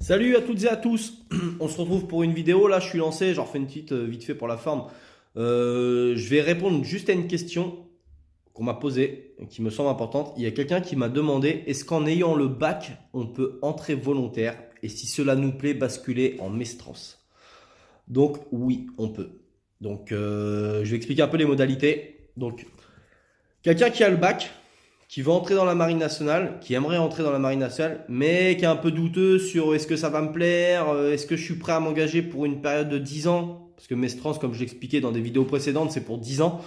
Salut à toutes et à tous. On se retrouve pour une vidéo. Là, je suis lancé. J'en refais une petite vite fait pour la forme. Je vais répondre juste à une question qu'on m'a posée, qui me semble importante. Il y a quelqu'un qui m'a demandé, est-ce qu'en ayant le bac, on peut entrer volontaire et si cela nous plaît, basculer en Mestrance? Donc oui, on peut. Donc je vais expliquer un peu les modalités. Donc quelqu'un qui a le bac, qui veut entrer dans la marine nationale, qui aimerait entrer dans la marine nationale, mais qui est un peu douteux sur est-ce que ça va me plaire, est-ce que je suis prêt à m'engager pour une période de 10 ans, parce que Mestrance, comme je l'expliquais dans des vidéos précédentes, c'est pour 10 ans.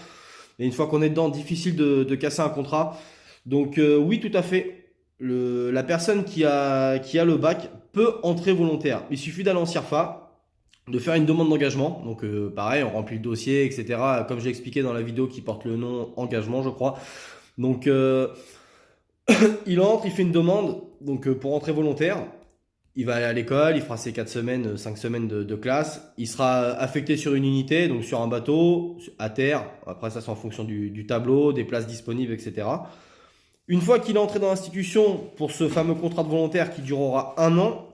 Et une fois qu'on est dedans, difficile de casser un contrat. Donc oui, tout à fait. La personne qui a le bac peut entrer volontaire. Il suffit d'aller en CIRFA, de faire une demande d'engagement. Donc pareil, on remplit le dossier, etc. Comme j'ai expliqué dans la vidéo qui porte le nom engagement, je crois. Donc il entre, il fait une demande pour entrer volontaire. Il va aller à l'école, il fera ses 4 semaines, 5 semaines de classe. Il sera affecté sur une unité, donc sur un bateau, à terre. Après, ça, c'est en fonction du tableau, des places disponibles, etc. Une fois qu'il est entré dans l'institution pour ce fameux contrat de volontaire qui durera 1 an,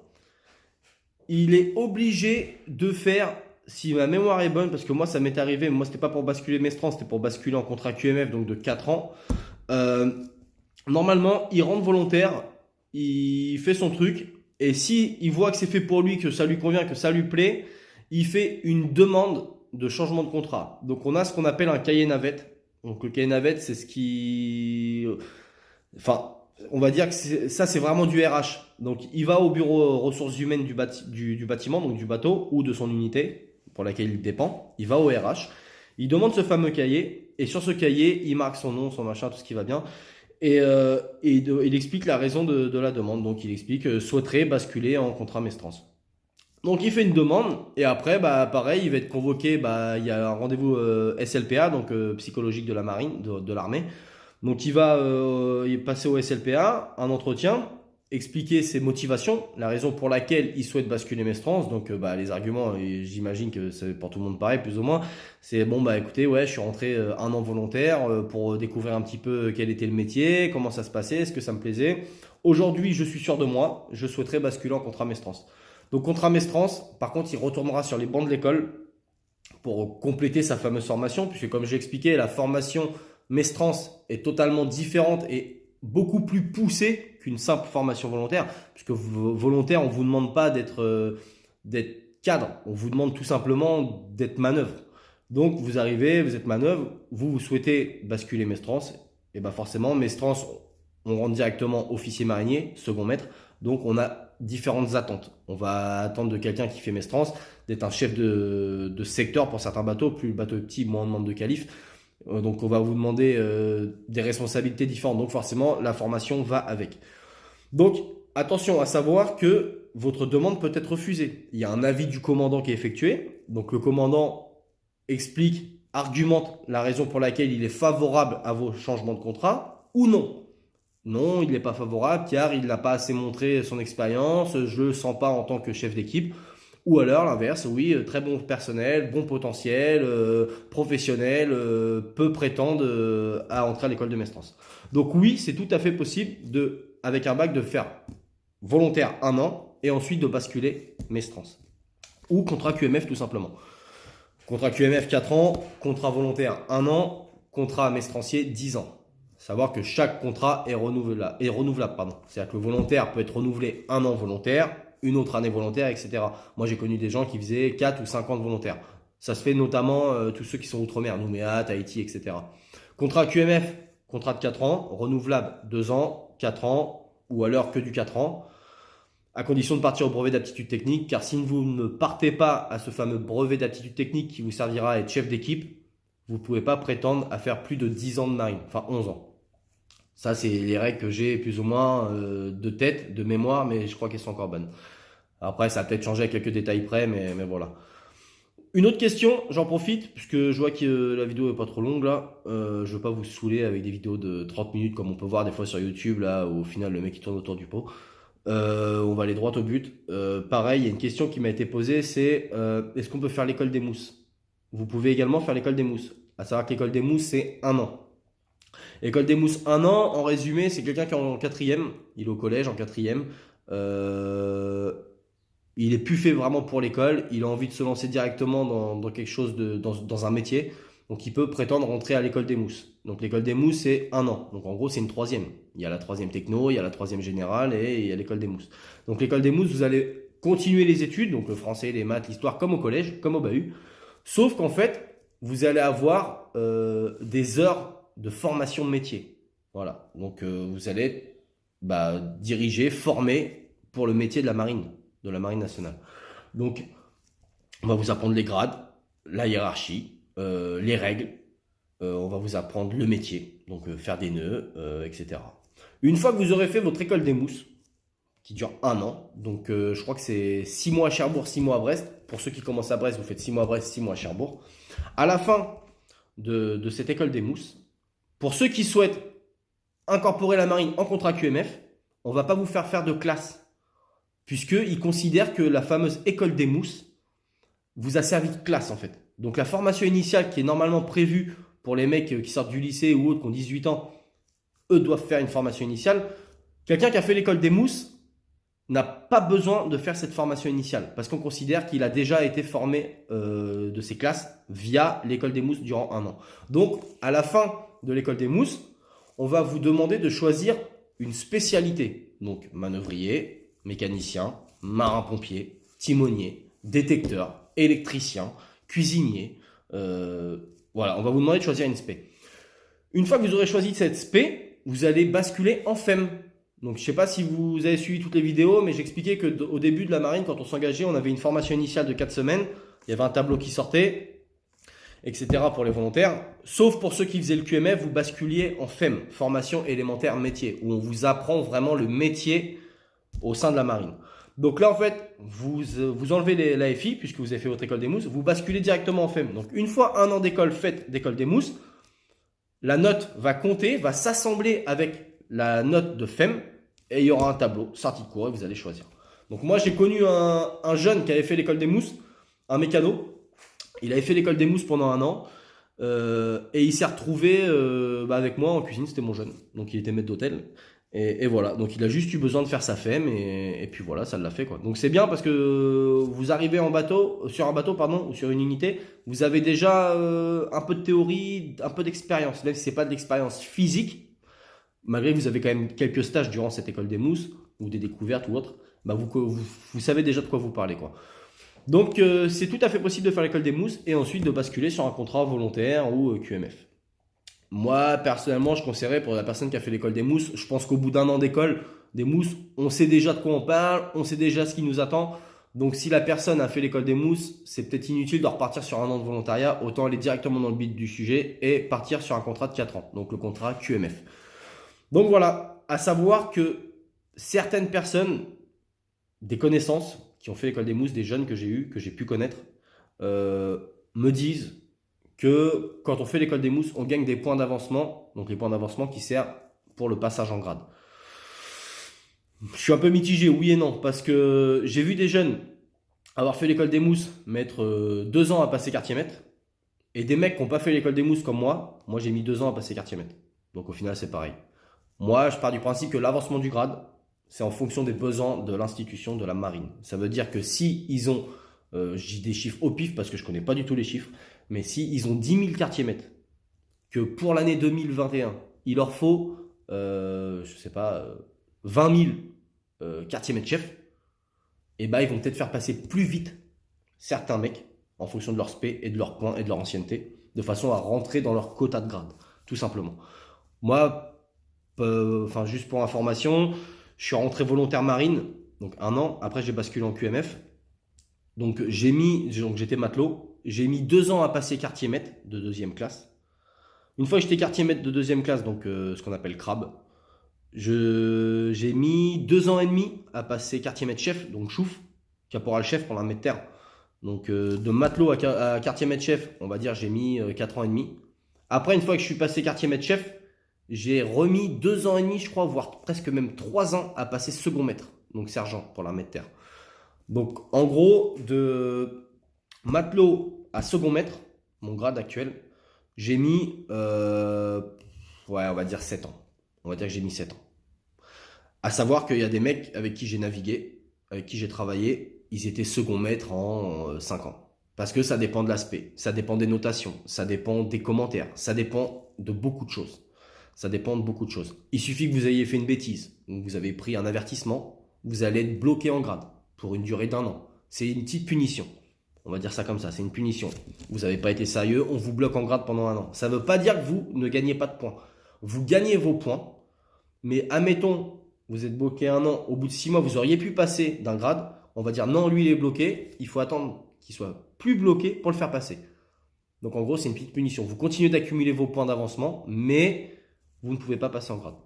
il est obligé de faire, si ma mémoire est bonne, parce que moi, ça m'est arrivé, moi, c'était pas pour basculer Mestran, c'était pour basculer en contrat QMF, donc de 4 ans. Euh, Normalement, il rentre volontaire, il fait son truc, et si il voit que c'est fait pour lui, que ça lui convient, que ça lui plaît, il fait une demande de changement de contrat. Donc on a ce qu'on appelle un cahier navette. Donc le cahier navette, c'est ce qui... Enfin, on va dire que ça, c'est vraiment du RH. Donc il va au bureau ressources humaines du bâtiment, donc du bateau, ou de son unité pour laquelle il dépend. Il va au RH, il demande ce fameux cahier, et sur ce cahier, il marque son nom, son machin, tout ce qui va bien. Il explique la raison de la demande. Donc, il explique souhaiterait basculer en contrat Mestrance. Donc, il fait une demande et après, bah, pareil, il va être convoqué. Bah, il y a un rendez-vous SLPA, donc psychologique de la marine, de l'armée. Donc, il passer au SLPA, un entretien, expliquer ses motivations, la raison pour laquelle il souhaite basculer Mestrance. Donc, bah, les arguments, et j'imagine que c'est pour tout le monde pareil, plus ou moins. C'est bon, bah écoutez, ouais, je suis rentré 1 an volontaire pour découvrir un petit peu quel était le métier, comment ça se passait, est-ce que ça me plaisait. Aujourd'hui, je suis sûr de moi, je souhaiterais basculer en contrat Mestrance. Donc, contrat Mestrance, par contre, il retournera sur les bancs de l'école pour compléter sa fameuse formation, puisque comme j'ai expliqué, la formation Mestrance est totalement différente et beaucoup plus poussée qu'une simple formation volontaire, puisque volontaire, on ne vous demande pas d'être cadre, on vous demande tout simplement d'être manœuvre. Donc vous arrivez, vous êtes manœuvre, vous souhaitez basculer Mestrance, et bien forcément Mestrance, on rentre directement officier marinier, second maître, donc on a différentes attentes. On va attendre de quelqu'un qui fait Mestrance d'être un chef de secteur pour certains bateaux, plus le bateau est petit, moins on demande de qualif. Donc on va vous demander des responsabilités différentes, donc forcément la formation va avec. Donc attention à savoir que votre demande peut être refusée. Il y a un avis du commandant qui est effectué, donc le commandant explique, argumente la raison pour laquelle il est favorable à vos changements de contrat ou non. Non, il n'est pas favorable car il n'a pas assez montré son expérience, je ne le sens pas en tant que chef d'équipe. Ou alors l'inverse, oui, très bon personnel, bon potentiel, professionnel, peut prétendre à entrer à l'école de Mestrance. Donc oui, c'est tout à fait possible avec un bac de faire volontaire 1 an et ensuite de basculer Mestrance. Ou contrat QMF tout simplement. Contrat QMF 4 ans, contrat volontaire 1 an, contrat mestrancier 10 ans. Savoir que chaque contrat est renouvelable. C'est-à-dire que le volontaire peut être renouvelé 1 an volontaire, une autre année volontaire, etc. Moi, j'ai connu des gens qui faisaient 4 ou 5 ans de volontaire. Ça se fait notamment tous ceux qui sont outre-mer, Nouméa, Tahiti, etc. Contrat QMF, contrat de 4 ans, renouvelable 2 ans, 4 ans, ou alors que du 4 ans, à condition de partir au brevet d'aptitude technique, car si vous ne partez pas à ce fameux brevet d'aptitude technique qui vous servira à être chef d'équipe, vous ne pouvez pas prétendre à faire plus de 10 ans de marine, enfin 11 ans. Ça, c'est les règles que j'ai plus ou moins de tête, de mémoire, mais je crois qu'elles sont encore bonnes. Après, ça a peut-être changé à quelques détails près, mais voilà. Une autre question, j'en profite, puisque je vois que la vidéo est pas trop longue là. Je ne veux pas vous saouler avec des vidéos de 30 minutes comme on peut voir des fois sur YouTube, là, où au final le mec il tourne autour du pot. On va aller droit au but. Pareil, il y a une question qui m'a été posée, c'est est-ce qu'on peut faire l'école des mousses? Vous pouvez également faire l'école des mousses. À savoir que l'école des mousses, c'est 1 an. École des mousses, 1 an, en résumé, c'est quelqu'un qui est en quatrième, il est au collège en quatrième. il est plus fait vraiment pour l'école, il a envie de se lancer directement dans quelque chose, dans un métier. Donc il peut prétendre rentrer à l'école des mousses. Donc l'école des mousses, c'est 1 an. Donc en gros, c'est une troisième. Il y a la troisième techno, il y a la troisième générale et il y a l'école des mousses. Donc l'école des mousses, vous allez continuer les études, donc le français, les maths, l'histoire, comme au collège, comme au bahut. Sauf qu'en fait, vous allez avoir des heures de formation de métier. Voilà. Donc vous allez être diriger, former pour le métier de la marine nationale. Donc on va vous apprendre les grades, la hiérarchie, les règles. On va vous apprendre le métier, donc faire des nœuds, etc. Une fois que vous aurez fait votre école des mousses, qui dure 1 an, donc je crois que c'est 6 mois à Cherbourg, 6 mois à Brest. Pour ceux qui commencent à Brest, vous faites 6 mois à Brest, 6 mois à Cherbourg. À la fin de cette école des mousses, pour ceux qui souhaitent incorporer la marine en contrat QMF, on ne va pas vous faire de classe, puisqu'ils considèrent que la fameuse école des mousses vous a servi de classe en fait. Donc la formation initiale qui est normalement prévue pour les mecs qui sortent du lycée ou autres qui ont 18 ans, eux doivent faire une formation initiale. Quelqu'un qui a fait l'école des mousses n'a pas besoin de faire cette formation initiale parce qu'on considère qu'il a déjà été formé de ses classes via l'école des mousses durant 1 an. Donc à la fin de l'école des mousses, on va vous demander de choisir une spécialité. Donc manœuvrier, mécanicien, marin-pompier, timonier, détecteur, électricien, cuisinier. Voilà, on va vous demander de choisir une spé. Une fois que vous aurez choisi cette spé, vous allez basculer en FEM. Donc je ne sais pas si vous avez suivi toutes les vidéos, mais j'expliquais qu'au début de la marine, quand on s'engageait, on avait une formation initiale de 4 semaines. Il y avait un tableau qui sortait, etc. pour les volontaires. Sauf pour ceux qui faisaient le QMF, vous basculiez en FEM, formation élémentaire métier, où on vous apprend vraiment le métier au sein de la marine. Donc là, en fait, vous enlevez la FI, puisque vous avez fait votre école des mousses, vous basculez directement en FEM. Donc une fois 1 an d'école faite d'école des mousses, la note va compter, va s'assembler avec la note de FEM, et il y aura un tableau, sortie de cours, et vous allez choisir. Donc moi, j'ai connu un jeune qui avait fait l'école des mousses, un mécano. Il avait fait l'école des mousses pendant 1 an, et il s'est retrouvé avec moi en cuisine, c'était mon jeune. Donc il était maître d'hôtel. Et voilà, donc il a juste eu besoin de faire sa FEM et puis voilà, ça l'a fait quoi. Donc c'est bien parce que vous arrivez sur un bateau pardon, ou sur une unité, vous avez déjà un peu de théorie, un peu d'expérience. Même si c'est pas de l'expérience physique, malgré que vous avez quand même quelques stages durant cette école des mousses ou des découvertes ou autres, vous savez déjà de quoi vous parlez quoi. Donc c'est tout à fait possible de faire l'école des mousses et ensuite de basculer sur un contrat volontaire ou QMF. Moi, personnellement, je conseillerais pour la personne qui a fait l'école des mousses, je pense qu'au bout d'1 an d'école des mousses, on sait déjà de quoi on parle, on sait déjà ce qui nous attend. Donc si la personne a fait l'école des mousses, c'est peut-être inutile de repartir sur 1 an de volontariat, autant aller directement dans le vif du sujet et partir sur un contrat de 4 ans, donc le contrat QMF. Donc voilà, à savoir que certaines personnes, des connaissances qui ont fait l'école des mousses, des jeunes que j'ai eu, que j'ai pu connaître, me disent que quand on fait l'école des mousses, on gagne des points d'avancement, donc les points d'avancement qui servent pour le passage en grade. Je suis un peu mitigé, oui et non, parce que j'ai vu des jeunes avoir fait l'école des mousses, mettre 2 ans à passer quartier maître, et des mecs qui n'ont pas fait l'école des mousses comme moi j'ai mis 2 ans à passer quartier maître. Donc au final c'est pareil. Moi je pars du principe que l'avancement du grade, c'est en fonction des besoins de l'institution de la marine. Ça veut dire que si ils ont, j'ai des chiffres au pif parce que je connais pas du tout les chiffres, mais si ils ont 10 000 quartiers maîtres, que pour l'année 2021, il leur faut, je sais pas, 20 000 quartiers maîtres chefs, et bah ils vont peut-être faire passer plus vite certains mecs en fonction de leur spé et de leur points et de leur ancienneté, de façon à rentrer dans leur quota de grade, tout simplement. Moi, juste pour information, je suis rentré volontaire marine, donc 1 an, après j'ai basculé en QMF. Donc j'étais matelot, j'ai mis 2 ans à passer quartier maître de 2e classe. Une fois que j'étais quartier maître de 2e classe, donc ce qu'on appelle crabe, j'ai mis 2 ans et demi à passer quartier maître chef, donc chouf, caporal chef pour un maître terre. Donc de matelot à quartier maître chef, on va dire j'ai mis 4 ans et demi. Après, une fois que je suis passé quartier maître chef, j'ai remis 2 ans et demi, je crois, voire presque même 3 ans à passer second maître, donc sergent pour la maître terre. Donc en gros, de matelot à second maître, mon grade actuel, j'ai mis, on va dire 7 ans. On va dire que j'ai mis 7 ans. À savoir qu'il y a des mecs avec qui j'ai navigué, avec qui j'ai travaillé, ils étaient second maître en 5 ans. Parce que ça dépend de l'aspect, ça dépend des notations, ça dépend des commentaires, ça dépend de beaucoup de choses. Ça dépend de beaucoup de choses. Il suffit que vous ayez fait une bêtise, ou vous avez pris un avertissement, vous allez être bloqué en grade pour une durée d'1 an. C'est une petite punition. On va dire ça comme ça, c'est une punition. Vous n'avez pas été sérieux, on vous bloque en grade pendant 1 an. Ça ne veut pas dire que vous ne gagnez pas de points. Vous gagnez vos points, mais admettons, vous êtes bloqué 1 an, au bout de 6 mois, vous auriez pu passer d'un grade. On va dire non, lui il est bloqué, il faut attendre qu'il soit plus bloqué pour le faire passer. Donc en gros, c'est une petite punition. Vous continuez d'accumuler vos points d'avancement, mais vous ne pouvez pas passer en grade.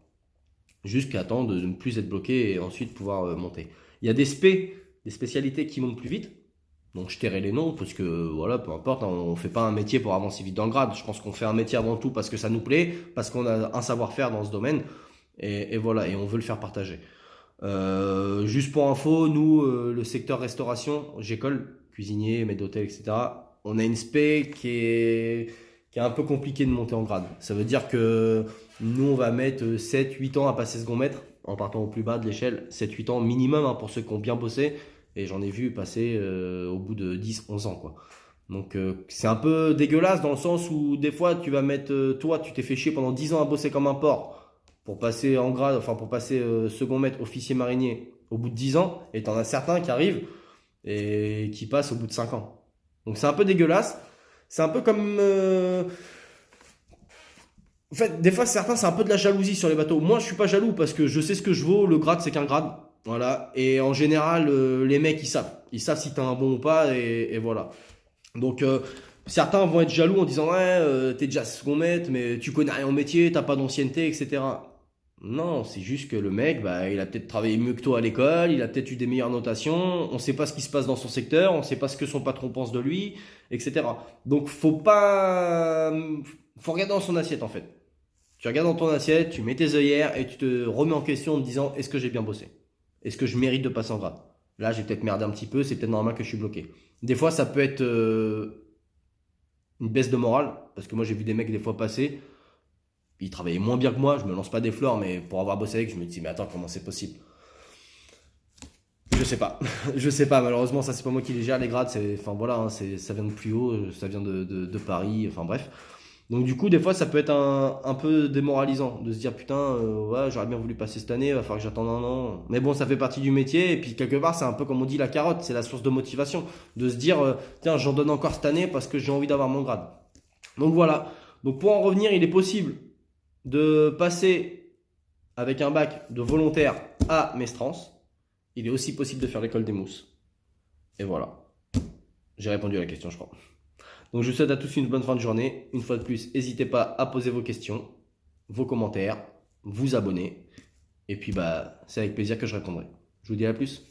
Jusqu'à temps de ne plus être bloqué et ensuite pouvoir monter. Il y a des spécialités qui montent plus vite. Donc je tairai les noms parce que voilà, peu importe, on ne fait pas un métier pour avancer vite dans le grade. Je pense qu'on fait un métier avant tout parce que ça nous plaît, parce qu'on a un savoir-faire dans ce domaine. Et voilà, et on veut le faire partager. Juste pour info, nous, le secteur restauration, Gécole, cuisinier, maître d'hôtel, etc., on a une spé qui est un peu compliqué de monter en grade. Ça veut dire que nous, on va mettre 7-8 ans à passer second maître, en partant au plus bas de l'échelle, 7-8 ans minimum hein, pour ceux qui ont bien bossé, et j'en ai vu passer au bout de 10-11 ans, quoi. Donc c'est un peu dégueulasse dans le sens où des fois tu vas mettre, toi tu t'es fait chier pendant 10 ans à bosser comme un porc pour passer en grade, enfin pour passer second maître officier marinier au bout de 10 ans, et t'en as certains qui arrivent et qui passent au bout de 5 ans. Donc c'est un peu dégueulasse. C'est un peu comme... En fait, des fois, certains, c'est un peu de la jalousie sur les bateaux. Moi, je suis pas jaloux parce que je sais ce que je vaux. Le grade, c'est qu'un grade. Voilà. Et en général, les mecs, ils savent. Ils savent si t'es un bon ou pas. Et voilà. Donc, certains vont être jaloux en disant ouais, t'es déjà second maître, mais tu connais rien au métier, t'as pas d'ancienneté, etc. Non, c'est juste que le mec, bah, il a peut-être travaillé mieux que toi à l'école, il a peut-être eu des meilleures notations, on sait pas ce qui se passe dans son secteur, on sait pas ce que son patron pense de lui, etc. Donc, faut regarder dans son assiette en fait. Tu regardes dans ton assiette, tu mets tes œillères et tu te remets en question en te disant est-ce que j'ai bien bossé? Est-ce que je mérite de passer en grade? Là, j'ai peut-être merdé un petit peu, c'est peut-être normal que je suis bloqué. Des fois, ça peut être une baisse de morale, parce que moi, j'ai vu des mecs des fois passer, ils travaillaient moins bien que moi, je me lance pas des fleurs, mais pour avoir bossé avec, je me dis mais attends, comment c'est possible? Je sais pas, je sais pas, malheureusement, ça c'est pas moi qui les gère, les grades, enfin voilà, hein, ça vient de plus haut, ça vient de Paris, enfin bref. Donc du coup, des fois, ça peut être un peu démoralisant de se dire putain, ouais, j'aurais bien voulu passer cette année, va falloir que j'attende 1 an. Mais bon, ça fait partie du métier, et puis quelque part, c'est un peu comme on dit la carotte, c'est la source de motivation, de se dire tiens, j'en donne encore cette année parce que j'ai envie d'avoir mon grade. Donc voilà. Donc pour en revenir, il est possible de passer avec un bac de volontaire à Mestrance. Il est aussi possible de faire l'école des mousses. Et voilà. J'ai répondu à la question, je crois. Donc je vous souhaite à tous une bonne fin de journée. Une fois de plus, n'hésitez pas à poser vos questions, vos commentaires, vous abonner. Et puis bah, c'est avec plaisir que je répondrai. Je vous dis à plus.